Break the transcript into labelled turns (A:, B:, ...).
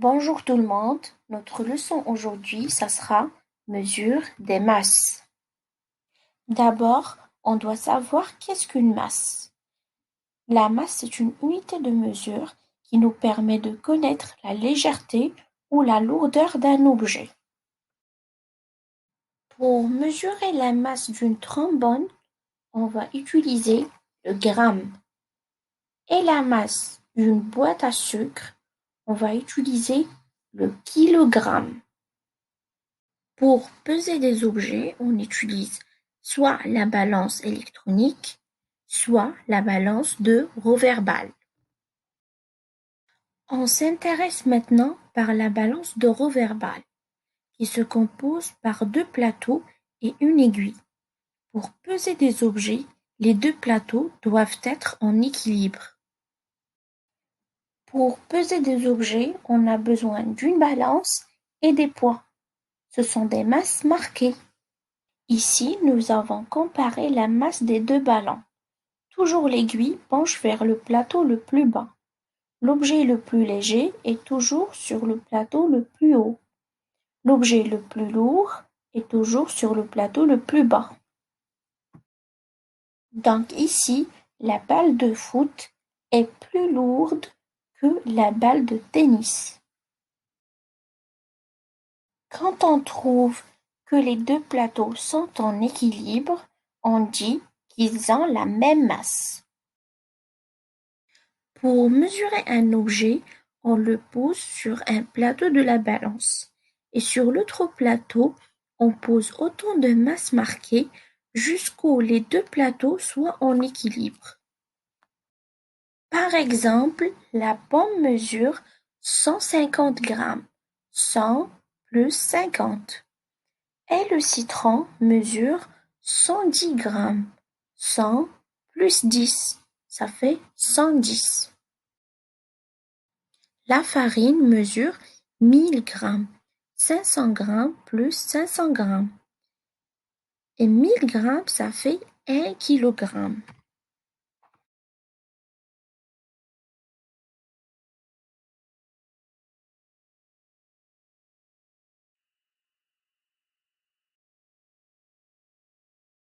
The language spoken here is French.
A: Bonjour tout le monde, notre leçon aujourd'hui, ça sera mesure des masses. D'abord, on doit savoir qu'est-ce qu'une masse. La masse, c'est une unité de mesure qui nous permet de connaître la légèreté ou la lourdeur d'un objet. Pour mesurer la masse d'une trombone, on va utiliser le gramme. Et la masse d'une boîte à sucre, on va utiliser le kilogramme. Pour peser des objets, on utilise soit la balance électronique, soit la balance de Roverval. On s'intéresse maintenant par la balance de Roverval, qui se compose par deux plateaux et une aiguille. Pour peser des objets, les deux plateaux doivent être en équilibre. Pour peser des objets, on a besoin d'une balance et des poids. Ce sont des masses marquées. Ici, nous avons comparé la masse des deux ballons. Toujours l'aiguille penche vers le plateau le plus bas. L'objet le plus léger est toujours sur le plateau le plus haut. L'objet le plus lourd est toujours sur le plateau le plus bas. Donc ici, la balle de foot est plus lourde que la balle de tennis. Quand on trouve que les deux plateaux sont en équilibre, on dit qu'ils ont la même masse. Pour mesurer un objet, on le pose sur un plateau de la balance. Et sur l'autre plateau, on pose autant de masse marquée jusqu'où les deux plateaux soient en équilibre. Par exemple, la pomme mesure 150 grammes, 100 plus 50. Et le citron mesure 110 grammes, 100 plus 10, ça fait 110. La farine mesure 1000 grammes, 500 grammes plus 500 grammes. Et 1000 grammes, ça fait 1 kilogramme.